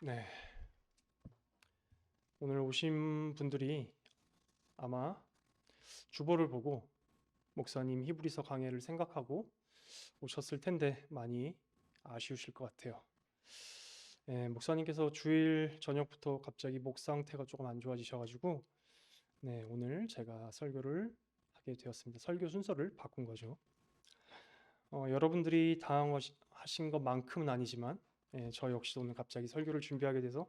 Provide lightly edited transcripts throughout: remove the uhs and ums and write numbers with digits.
네, 오늘 오신 분들이 아마 주보를 보고 목사님 히브리서 강해를 생각하고 오셨을 텐데 많이 아쉬우실 것 같아요. 목사님께서 주일 저녁부터 갑자기 목 상태가 조금 안 좋아지셔가지고 오늘 제가 설교를 하게 되었습니다. 설교 순서를 바꾼 거죠. 여러분들이 당황하신 것만큼은 아니지만 저 역시 오늘 갑자기 설교를 준비하게 돼서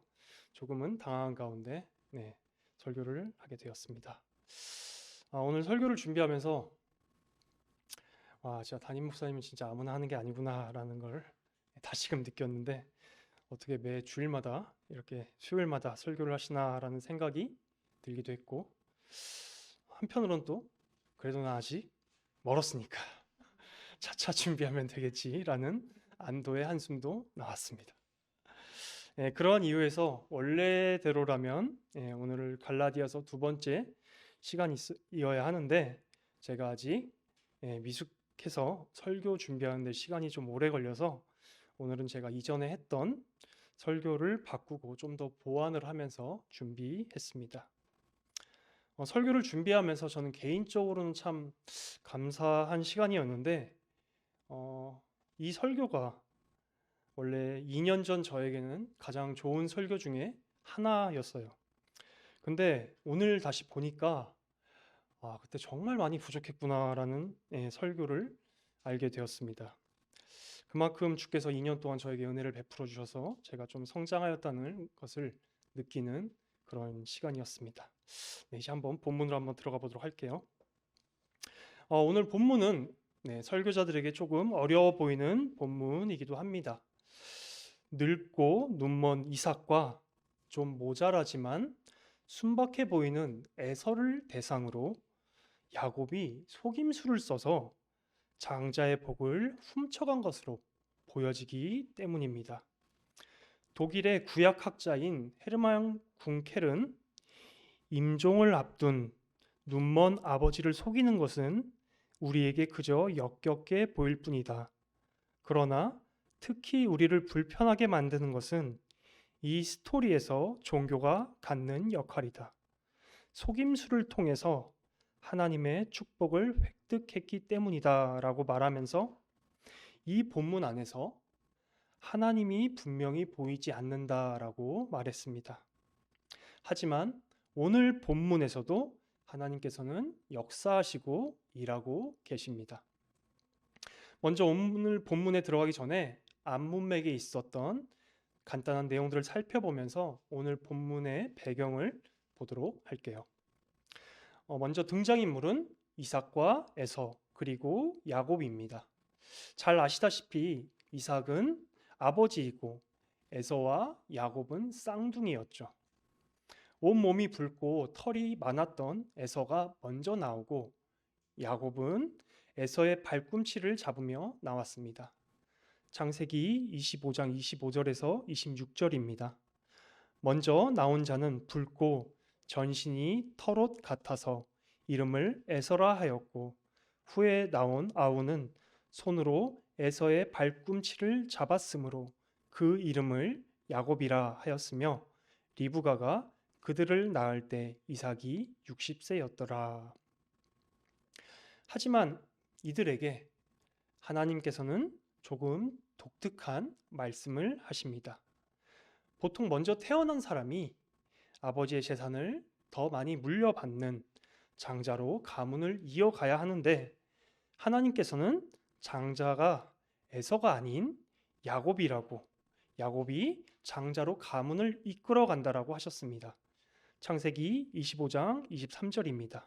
조금은 당황한 가운데 설교를 하게 되었습니다. 오늘 설교를 준비하면서 진짜 담임 목사님은 진짜 아무나 하는 게 아니구나라는 걸 다시금 느꼈는데 어떻게 매 주일마다 이렇게 수요일마다 설교를 하시나라는 생각이 들기도 했고 한편으로는 또 그래도 나 아직 멀었으니까 차차 준비하면 되겠지라는 안도의 한숨도 나왔습니다. 그러한 이유에서 원래대로라면 오늘 갈라디아서 두 번째 시간이어야 하는데 제가 아직 미숙해서 설교 준비하는 데 시간이 좀 오래 걸려서 오늘은 제가 이전에 했던 설교를 바꾸고 좀 더 보완을 하면서 준비했습니다. 설교를 준비하면서 저는 개인적으로는 참 감사한 시간이었는데 이 설교가 원래 2년 전 저에게는 가장 좋은 설교 중에 하나였어요. 근데 오늘 다시 보니까 그때 정말 많이 부족했구나라는 설교를 알게 되었습니다. 그만큼 주께서 2년 동안 저에게 은혜를 베풀어 주셔서 제가 좀 성장하였다는 것을 느끼는 그런 시간이었습니다. 이제 한번 본문으로 한번 들어가 보도록 할게요. 오늘 본문은 설교자들에게 조금 어려워 보이는 본문이기도 합니다. 늙고 눈먼 이삭과 좀 모자라지만 순박해 보이는 에서를 대상으로 야곱이 속임수를 써서 장자의 복을 훔쳐간 것으로 보여지기 때문입니다. 독일의 구약학자인 헤르만 궁켈은 임종을 앞둔 눈먼 아버지를 속이는 것은 우리에게 그저 역겹게 보일 뿐이다. 그러나 특히 우리를 불편하게 만드는 것은 이 스토리에서 종교가 갖는 역할이다. 속임수를 통해서 하나님의 축복을 획득했기 때문이다 라고 말하면서 이 본문 안에서 하나님이 분명히 보이지 않는다라고 말했습니다. 하지만 오늘 본문에서도 하나님께서는 역사하시고 일하고 계십니다. 먼저 오늘 본문에 들어가기 전에 앞문맥에 있었던 간단한 내용들을 살펴보면서 오늘 본문의 배경을 보도록 할게요. 먼저 등장인물은 이삭과 에서 그리고 야곱입니다. 잘 아시다시피 이삭은 아버지이고 에서와 야곱은 쌍둥이였죠. 온몸이 붉고 털이 많았던 에서가 먼저 나오고 야곱은 에서의 발꿈치를 잡으며 나왔습니다. 창세기 25장 25절에서 26절입니다. 먼저 나온 자는 붉고 전신이 털옷 같아서 이름을 에서라 하였고 후에 나온 아우는 손으로 에서의 발꿈치를 잡았으므로 그 이름을 야곱이라 하였으며 리브가가 그들을 낳을 때 이삭이 60세였더라. 하지만 이들에게 하나님께서는 조금 독특한 말씀을 하십니다. 보통 먼저 태어난 사람이 아버지의 재산을 더 많이 물려받는 장자로 가문을 이어가야 하는데 하나님께서는 장자가 에서가 아닌 야곱이라고 야곱이 장자로 가문을 이끌어 간다라고 하셨습니다. 창세기 25장 23절입니다.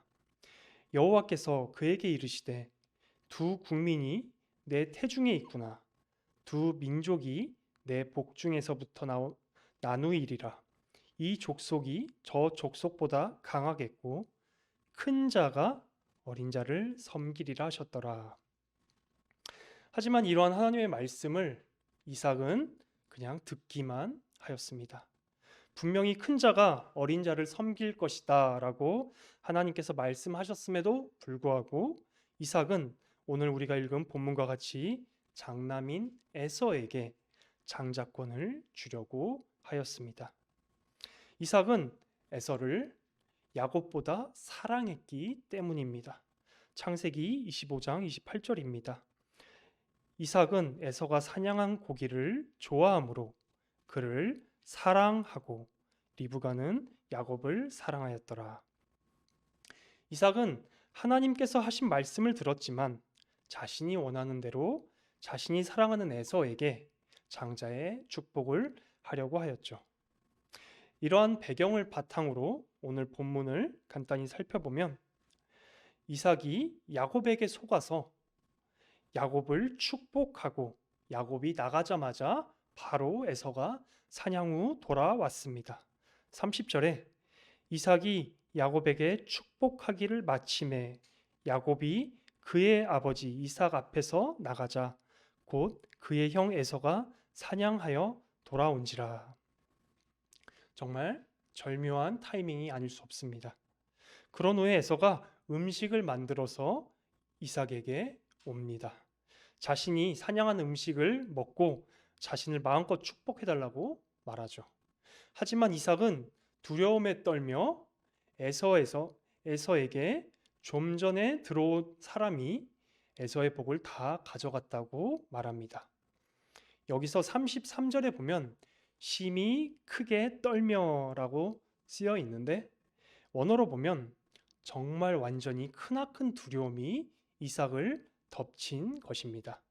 여호와께서 그에게 이르시되 두 국민이 내 태중에 있구나. 두 민족이 내 복중에서부터 나누이리라. 이 족속이 저 족속보다 강하겠고 큰 자가 어린 자를 섬기리라 하셨더라. 하지만 이러한 하나님의 말씀을 이삭은 그냥 듣기만 하였습니다. 분명히 큰 자가 어린 자를 섬길 것이다 라고 하나님께서 말씀하셨음에도 불구하고 이삭은 오늘 우리가 읽은 본문과 같이 장남인 에서에게 장자권을 주려고 하였습니다. 이삭은 에서를 야곱보다 사랑했기 때문입니다. 창세기 25장 28절입니다. 이삭은 에서가 사냥한 고기를 좋아하므로 그를 사랑하고 리브가는 야곱을 사랑하였더라. 이삭은 하나님께서 하신 말씀을 들었지만 자신이 원하는 대로 자신이 사랑하는 에서에게 장자의 축복을 하려고 하였죠. 이러한 배경을 바탕으로 오늘 본문을 간단히 살펴보면 이삭이 야곱에게 속아서 야곱을 축복하고 야곱이 나가자마자 바로 에서가 사냥 후 돌아왔습니다. 30절에 이삭이 야곱에게 축복하기를 마침에 야곱이 그의 아버지 이삭 앞에서 나가자 곧 그의 형 에서가 사냥하여 돌아온지라. 정말 절묘한 타이밍이 아닐 수 없습니다. 그런 후에 에서가 음식을 만들어서 이삭에게 옵니다. 자신이 사냥한 음식을 먹고 자신을 마음껏 축복해달라고 말하죠. 하지만 이삭은 두려움에 떨며 에서에게 좀 전에 들어온 사람이 에서의 복을 다 가져갔다고 말합니다. 여기서 33절에 보면 심히 크게 떨며라고 쓰여 있는데 원어로 보면 정말 완전히 크나큰 두려움이 이삭을 덮친 것입니다.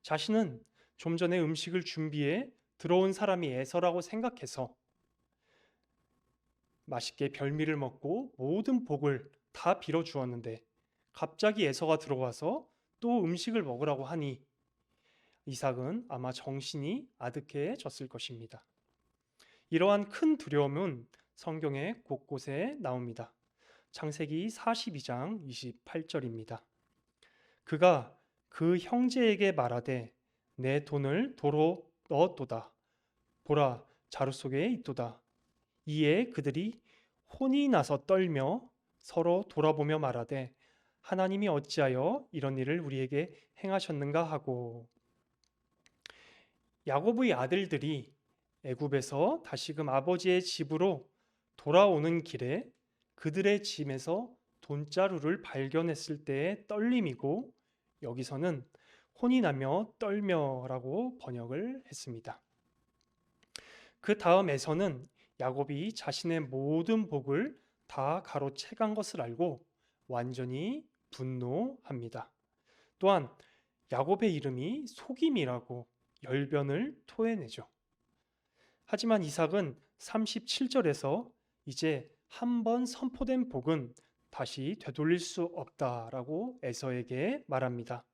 자신은 좀 전에 음식을 준비해 들어온 사람이 에서라고 생각해서 맛있게 별미를 먹고 모든 복을 다 빌어주었는데 갑자기 에서가 들어와서 또 음식을 먹으라고 하니 이삭은 아마 정신이 아득해졌을 것입니다. 이러한 큰 두려움은 성경의 곳곳에 나옵니다. 창세기 42장 28절입니다. 그가 그 형제에게 말하되 내 돈을 도로 넣었도다. 보라, 자루 속에 있도다. 이에 그들이 혼이 나서 떨며 서로 돌아보며 말하되 하나님이 어찌하여 이런 일을 우리에게 행하셨는가 하고. 야곱의 아들들이 애굽에서 다시금 아버지의 집으로 돌아오는 길에 그들의 짐에서 돈자루를 발견했을 때의 떨림이고 여기서는 혼이 나며 떨며라고 번역을 했습니다. 그 다음에서는 야곱이 자신의 모든 복을 다 가로채간 것을 알고 완전히 분노합니다. 또한 야곱의 이름이 속임이라고 열변을 토해내죠. 하지만 이삭은 37절에서 이제 한 번 선포된 복은 다시 되돌릴 수 없다라고 에서에게 말합니다.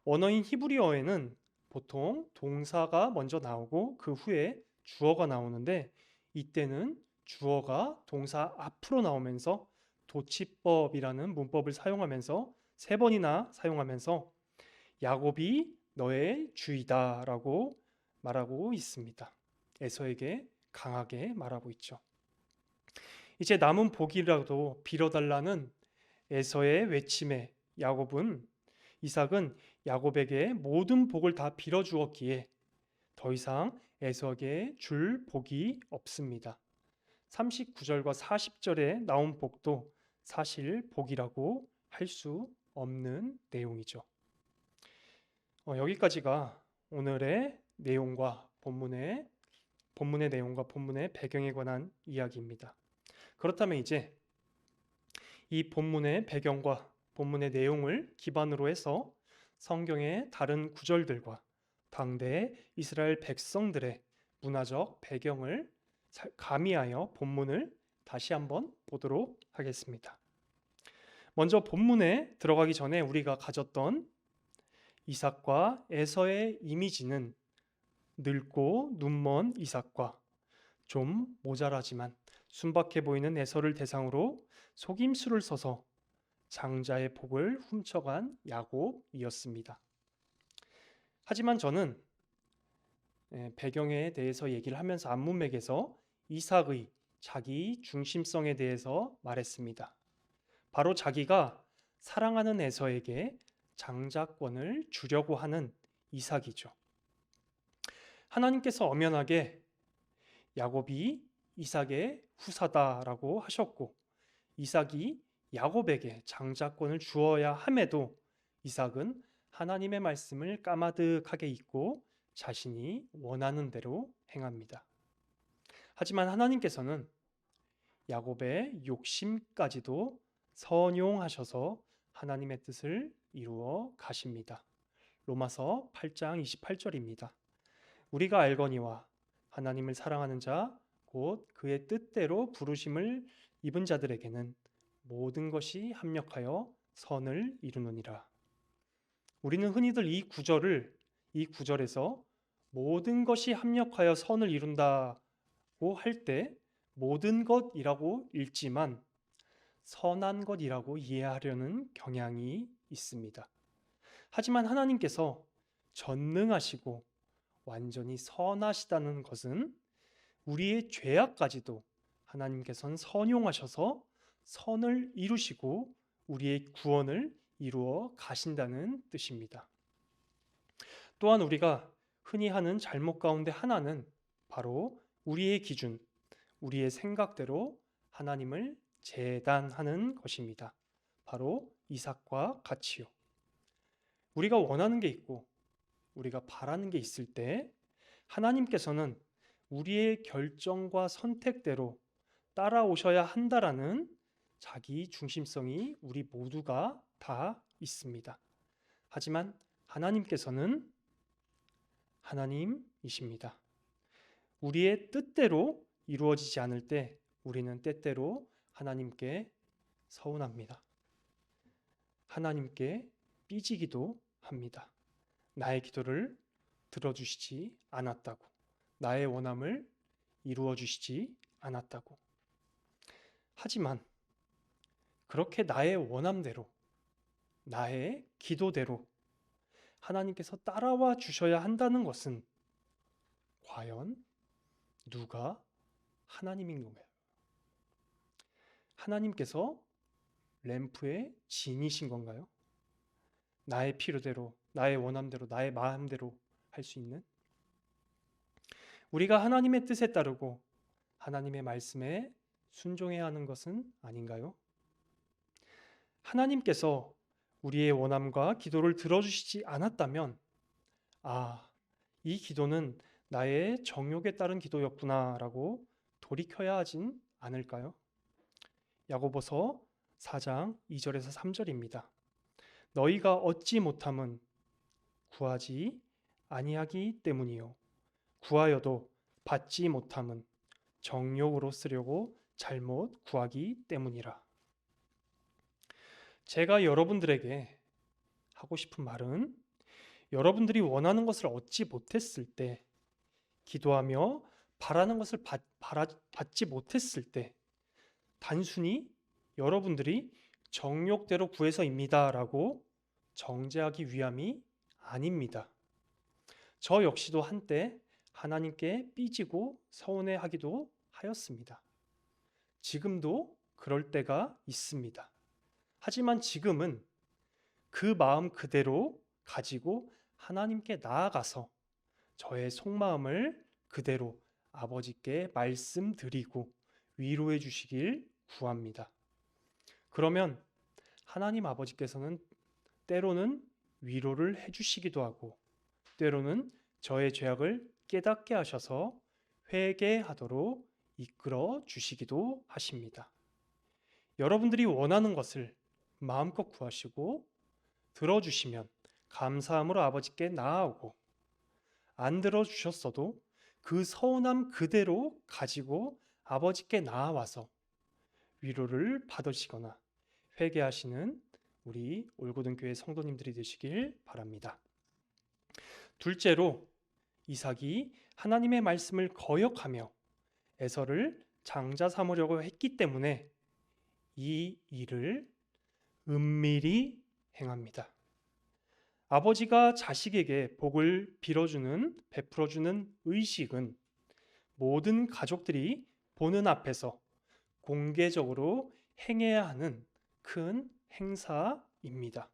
원어인 히브리어에는 보통 동사가 먼저 나오고 그 후에 주어가 나오는데 이때는 주어가 동사 앞으로 나오면서 도치법이라는 문법을 사용하면서 3번이나 사용하면서 야곱이 너의 주이다라고 말하고 있습니다. 에서에게 강하게 말하고 있죠. 이제 남은 복이라도 빌어달라는 에서의 외침에 이삭은 야곱에게 모든 복을 다 빌어주었기에 더 이상 에서에게 줄 복이 없습니다. 39절과 40절에 나온 복도 사실 복이라고 할 수 없는 내용이죠. 여기까지가 오늘의 내용과 본문의 내용과 본문의 배경에 관한 이야기입니다. 그렇다면 이제 이 본문의 배경과 본문의 내용을 기반으로 해서 성경의 다른 구절들과 당대 이스라엘 백성들의 문화적 배경을 가미하여 본문을 다시 한번 보도록 하겠습니다. 먼저 본문에 들어가기 전에 우리가 가졌던 이삭과 에서의 이미지는 늙고 눈먼 이삭과 좀 모자라지만 순박해 보이는 에서를 대상으로 속임수를 써서 장자의 복을 훔쳐간 야곱이었습니다. 하지만 저는 배경에 대해서 얘기를 하면서 안문맥에서 이삭의 자기 중심성에 대해서 말했습니다. 바로 자기가 사랑하는 에서에게 장자권을 주려고 하는 이삭이죠. 하나님께서 엄연하게 야곱이 이삭의 후사다라고 하셨고 이삭이 야곱에게 장자권을 주어야 함에도 이삭은 하나님의 말씀을 까마득하게 잊고 자신이 원하는 대로 행합니다. 하지만 하나님께서는 야곱의 욕심까지도 선용하셔서 하나님의 뜻을 이루어 가십니다. 로마서 8장 28절입니다. 우리가 알거니와 하나님을 사랑하는 자 곧 그의 뜻대로 부르심을 입은 자들에게는 모든 것이 합력하여 선을 이루느니라. 우리는 흔히들 이 구절에서 모든 것이 합력하여 선을 이룬다고 할 때 모든 것이라고 읽지만 선한 것이라고 이해하려는 경향이 있습니다. 하지만 하나님께서 전능하시고 완전히 선하시다는 것은 우리의 죄악까지도 하나님께서는 선용하셔서 선을 이루시고 우리의 구원을 이루어 가신다는 뜻입니다. 또한 우리가 흔히 하는 잘못 가운데 하나는 바로 우리의 기준, 우리의 생각대로 하나님을 재단하는 것입니다. 바로 이삭과 같이요. 우리가 원하는 게 있고 우리가 바라는 게 있을 때 하나님께서는 우리의 결정과 선택대로 따라오셔야 한다라는 자기 중심성이 우리 모두가 다 있습니다. 하지만 하나님께서는 하나님이십니다. 우리의 뜻대로 이루어지지 않을 때 우리는 때때로 하나님께 서운합니다. 하나님께 삐지기도 합니다. 나의 기도를 들어주시지 않았다고, 나의 원함을 이루어 주시지 않았다고. 하지만 그렇게 나의 원함대로, 나의 기도대로 하나님께서 따라와 주셔야 한다는 것은 과연 누가 하나님인 건가요? 하나님께서 램프의 진이신 건가요? 나의 필요대로, 나의 원함대로, 나의 마음대로 할 수 있는? 우리가 하나님의 뜻에 따르고 하나님의 말씀에 순종해야 하는 것은 아닌가요? 하나님께서 우리의 원함과 기도를 들어주시지 않았다면 이 기도는 나의 정욕에 따른 기도였구나라고 돌이켜야 하진 않을까요? 야고보서 4장 2절에서 3절입니다. 너희가 얻지 못함은 구하지 아니하기 때문이요 구하여도 받지 못함은 정욕으로 쓰려고 잘못 구하기 때문이라. 제가 여러분들에게 하고 싶은 말은 여러분들이 원하는 것을 얻지 못했을 때, 기도하며 바라는 것을 받지 못했을 때 단순히 여러분들이 정욕대로 구해서입니다라고 정죄하기 위함이 아닙니다. 저 역시도 한때 하나님께 삐지고 서운해하기도 하였습니다. 지금도 그럴 때가 있습니다. 하지만 지금은 그 마음 그대로 가지고 하나님께 나아가서 저의 속마음을 그대로 아버지께 말씀드리고 위로해 주시길 구합니다. 그러면 하나님 아버지께서는 때로는 위로를 해주시기도 하고 때로는 저의 죄악을 깨닫게 하셔서 회개하도록 이끌어 주시기도 하십니다. 여러분들이 원하는 것을 마음껏 구하시고 들어주시면 감사함으로 아버지께 나아오고, 안 들어주셨어도 그 서운함 그대로 가지고 아버지께 나아와서 위로를 받으시거나 회개하시는 우리 올고등교회 성도님들이 되시길 바랍니다. 둘째로 이삭이 하나님의 말씀을 거역하며 에서를 장자 삼으려고 했기 때문에 이 일을 은밀히 행합니다. 아버지가 자식에게 복을 베풀어주는 의식은 모든 가족들이 보는 앞에서 공개적으로 행해야 하는 큰 행사입니다.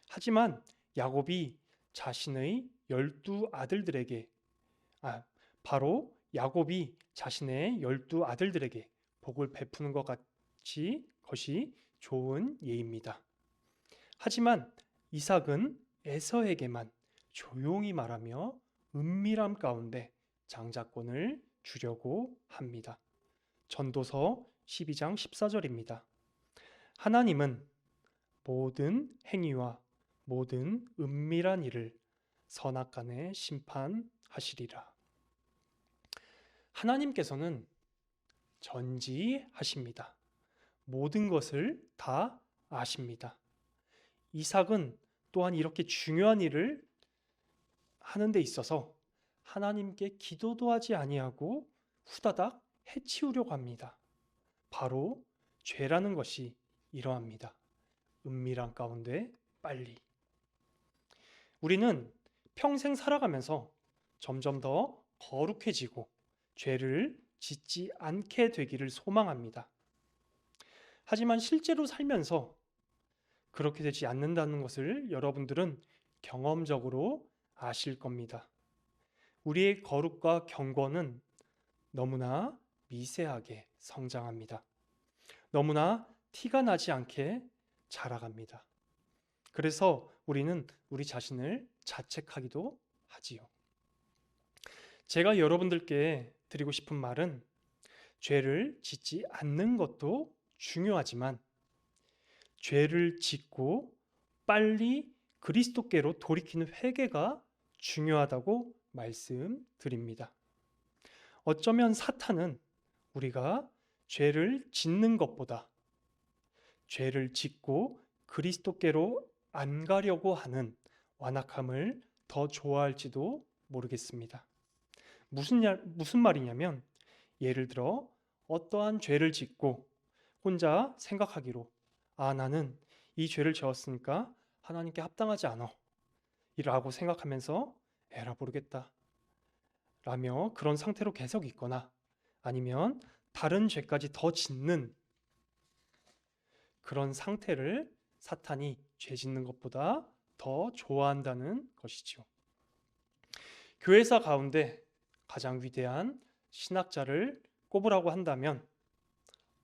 하지만 야곱이 자신의 12 아들들에게 바로 야곱이 자신의 12 아들들에게 복을 베푸는 것이 좋은 예입니다. 하지만 이삭은 에서에게만 조용히 말하며 은밀함 가운데 장자권을 주려고 합니다. 전도서 12장 14절입니다. 하나님은 모든 행위와 모든 은밀한 일을 선악간에 심판하시리라. 하나님께서는 전지하십니다. 모든 것을 다 아십니다. 이삭은 또한 이렇게 중요한 일을 하는 데 있어서 하나님께 기도도 하지 아니하고 후다닥 해치우려고 합니다. 바로 죄라는 것이 이러합니다. 은밀한 가운데 빨리. 우리는 평생 살아가면서 점점 더 거룩해지고 죄를 짓지 않게 되기를 소망합니다. 하지만 실제로 살면서 그렇게 되지 않는다는 것을 여러분들은 경험적으로 아실 겁니다. 우리의 거룩과 경건은 너무나 미세하게 성장합니다. 너무나 티가 나지 않게 자라갑니다. 그래서 우리는 우리 자신을 자책하기도 하지요. 제가 여러분들께 드리고 싶은 말은 죄를 짓지 않는 것도 중요하지만 죄를 짓고 빨리 그리스도께로 돌이키는 회개가 중요하다고 말씀드립니다. 어쩌면 사탄은 우리가 죄를 짓는 것보다 죄를 짓고 그리스도께로 안 가려고 하는 완악함을 더 좋아할지도 모르겠습니다. 무슨 말이냐면, 예를 들어 어떠한 죄를 짓고 혼자 생각하기로 나는 이 죄를 지었으니까 하나님께 합당하지 않아 라고 생각하면서 에라 모르겠다 라며 그런 상태로 계속 있거나, 아니면 다른 죄까지 더 짓는 그런 상태를 사탄이 죄 짓는 것보다 더 좋아한다는 것이죠. 교회사 가운데 가장 위대한 신학자를 꼽으라고 한다면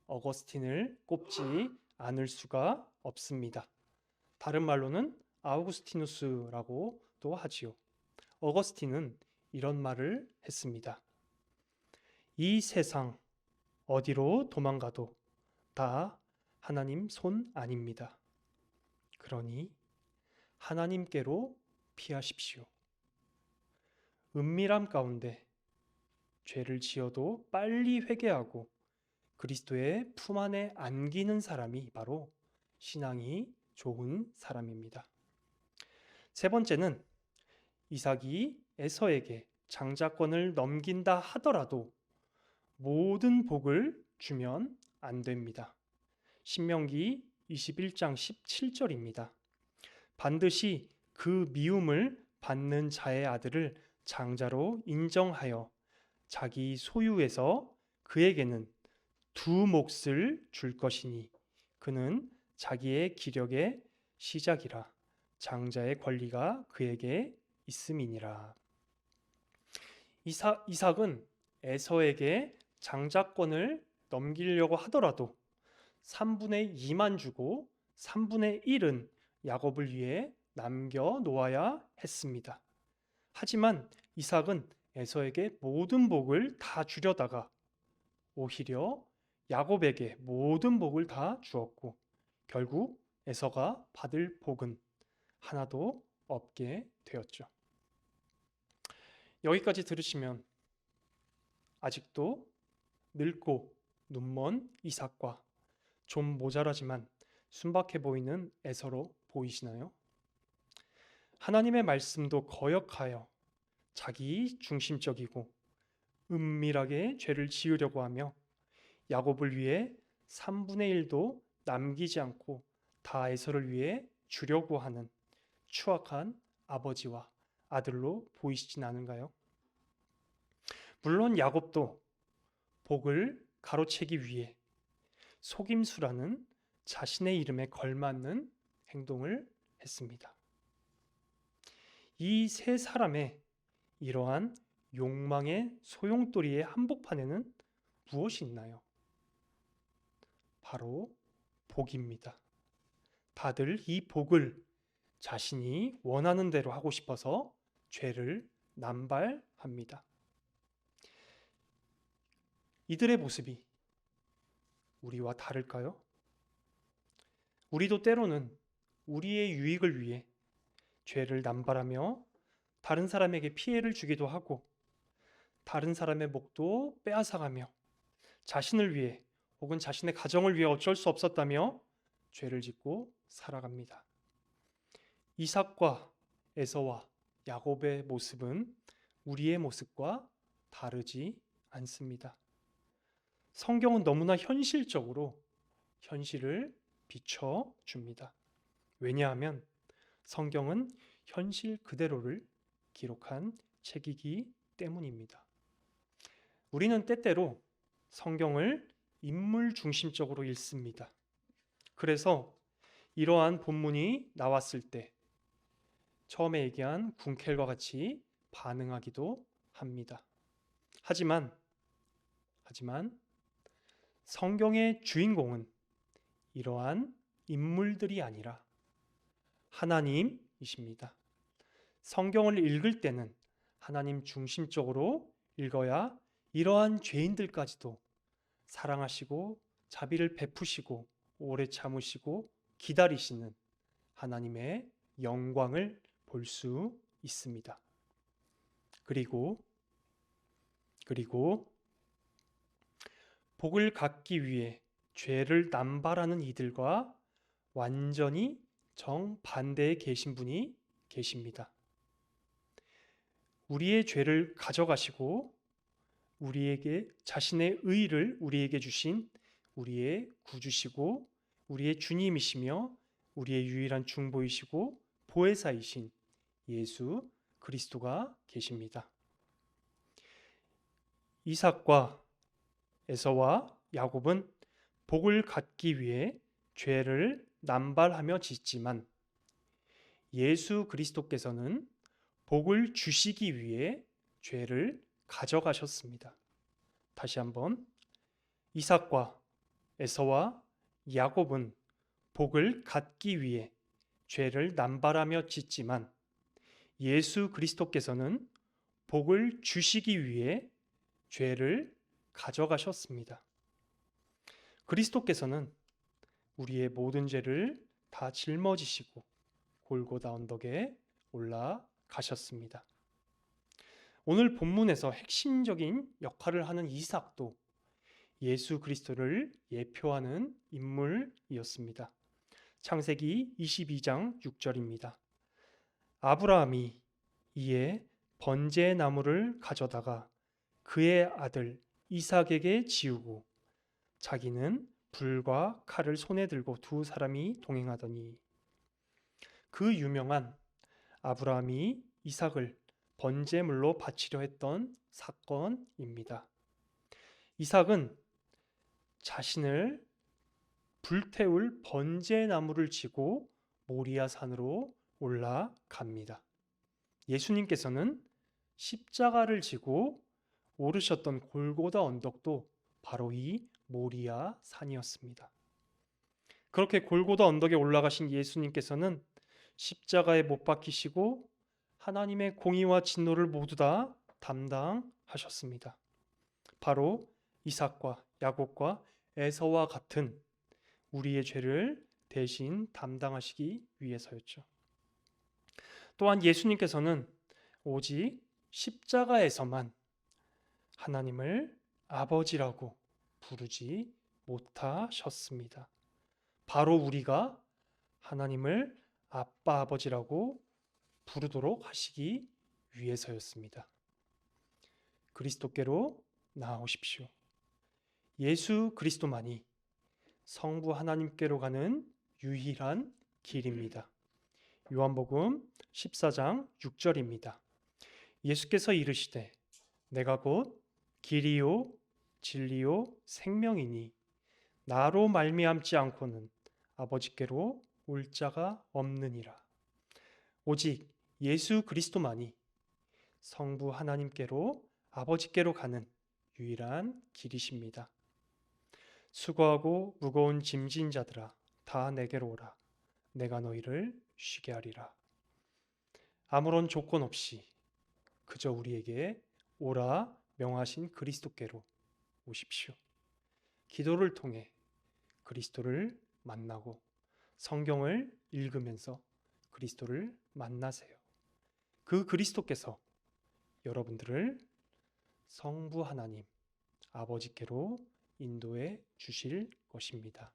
어거스틴을 꼽지 않을 수가 없습니다. 다른 말로는 아우구스티누스라고도 하지요. 어거스틴은 이런 말을 했습니다. 이 세상 어디로 도망가도 다 하나님 손 아닙니다. 그러니 하나님께로 피하십시오. 은밀함 가운데 죄를 지어도 빨리 회개하고 그리스도의 품 안에 안기는 사람이 바로 신앙이 좋은 사람입니다. 세 번째는 이삭이 에서에게 장자권을 넘긴다 하더라도 모든 복을 주면 안 됩니다. 신명기 21장 17절입니다. 반드시 그 미움을 받는 자의 아들을 장자로 인정하여 자기 소유에서 그에게는 2 몫을 줄 것이니 그는 자기의 기력의 시작이라 장자의 권리가 그에게 있음이니라. 이삭은 에서에게 장자권을 넘기려고 하더라도 3분의 2만 주고 3분의 1은 야곱을 위해 남겨 놓아야 했습니다. 하지만 이삭은 에서에게 모든 복을 다 주려다가 오히려 야곱에게 모든 복을 다 주었고 결국 에서가 받을 복은 하나도 없게 되었죠. 여기까지 들으시면 아직도 늙고 눈먼 이삭과 좀 모자라지만 순박해 보이는 에서로 보이시나요? 하나님의 말씀도 거역하여 자기 중심적이고 은밀하게 죄를 지으려고 하며 야곱을 위해 3분의 1도 남기지 않고 다 에서를 위해 주려고 하는 추악한 아버지와 아들로 보이시진 않은가요? 물론 야곱도 복을 가로채기 위해 속임수라는 자신의 이름에 걸맞는 행동을 했습니다. 이 세 사람의 이러한 욕망의 소용돌이의 한복판에는 무엇이 있나요? 바로 복입니다. 다들 이 복을 자신이 원하는 대로 하고 싶어서 죄를 남발합니다. 이들의 모습이 우리와 다를까요? 우리도 때로는 우리의 유익을 위해 죄를 남발하며 다른 사람에게 피해를 주기도 하고 다른 사람의 목도 빼앗아가며 자신을 위해 혹은 자신의 가정을 위해 어쩔 수 없었다며 죄를 짓고 살아갑니다. 이삭과 에서와 야곱의 모습은 우리의 모습과 다르지 않습니다. 성경은 너무나 현실적으로 현실을 비춰줍니다. 왜냐하면 성경은 현실 그대로를 기록한 책이기 때문입니다. 우리는 때때로 성경을 인물 중심적으로 읽습니다. 그래서 이러한 본문이 나왔을 때 처음에 얘기한 군켈과 같이 반응하기도 합니다. 하지만 성경의 주인공은 이러한 인물들이 아니라 하나님이십니다. 성경을 읽을 때는 하나님 중심적으로 읽어야 이러한 죄인들까지도 사랑하시고 자비를 베푸시고 오래 참으시고 기다리시는 하나님의 영광을 볼 수 있습니다. 그리고 복을 갖기 위해 죄를 남발하는 이들과 완전히 정반대에 계신 분이 계십니다. 우리의 죄를 가져가시고 우리에게 자신의 의를 우리에게 주신 우리의 구주시고 우리의 주님이시며 우리의 유일한 중보이시고 보혜사이신 예수 그리스도가 계십니다. 이삭과 에서와 야곱은 복을 갖기 위해 죄를 남발하며 짓지만 예수 그리스도께서는 복을 주시기 위해 죄를 가져가셨습니다. 다시 한번, 이삭과 에서와 야곱은 복을 갖기 위해 죄를 남발하며 짓지만 예수 그리스도께서는 복을 주시기 위해 죄를 가져가셨습니다. 그리스도께서는 우리의 모든 죄를 다 짊어지시고 골고다 언덕에 올라가셨습니다. 오늘 본문에서 핵심적인 역할을 하는 이삭도 예수 그리스도를 예표하는 인물이었습니다. 창세기 22장 6절입니다. 아브라함이 이에 번제의 나무를 가져다가 그의 아들 이삭에게 지우고 자기는 불과 칼을 손에 들고 두 사람이 동행하더니, 그 유명한 아브라함이 이삭을 번제물로 바치려 했던 사건입니다. 이삭은 자신을 불태울 번제 나무를 지고 모리아 산으로 올라갑니다. 예수님께서는 십자가를 지고 오르셨던 골고다 언덕도 바로 이 모리아 산이었습니다. 그렇게 골고다 언덕에 올라가신 예수님께서는 십자가에 못 박히시고 하나님의 공의와 진노를 모두 다 담당하셨습니다. 바로 이삭과 야곱과 에서와 같은 우리의 죄를 대신 담당하시기 위해서였죠. 또한 예수님께서는 오직 십자가에서만 하나님을 아버지라고 부르지 못하셨습니다. 바로 우리가 하나님을 아빠 아버지라고 부르도록 하시기 위해서였습니다. 그리스도께로 나아오십시오. 예수 그리스도만이 성부 하나님께로 가는 유일한 길입니다. 요한복음 14장 6절입니다. 예수께서 이르시되 내가 곧 길이요 진리요 생명이니 나로 말미암지 않고는 아버지께로 올 자가 없느니라. 오직 예수 그리스도만이 성부 하나님께로, 아버지께로 가는 유일한 길이십니다. 수고하고 무거운 짐진 자들아, 다 내게로 오라. 내가 너희를 쉬게 하리라. 아무런 조건 없이 그저 우리에게 오라 명하신 그리스도께로 오십시오. 기도를 통해 그리스도를 만나고 성경을 읽으면서 그리스도를 만나세요. 그 그리스도께서 여러분들을 성부 하나님, 아버지께로 인도해 주실 것입니다.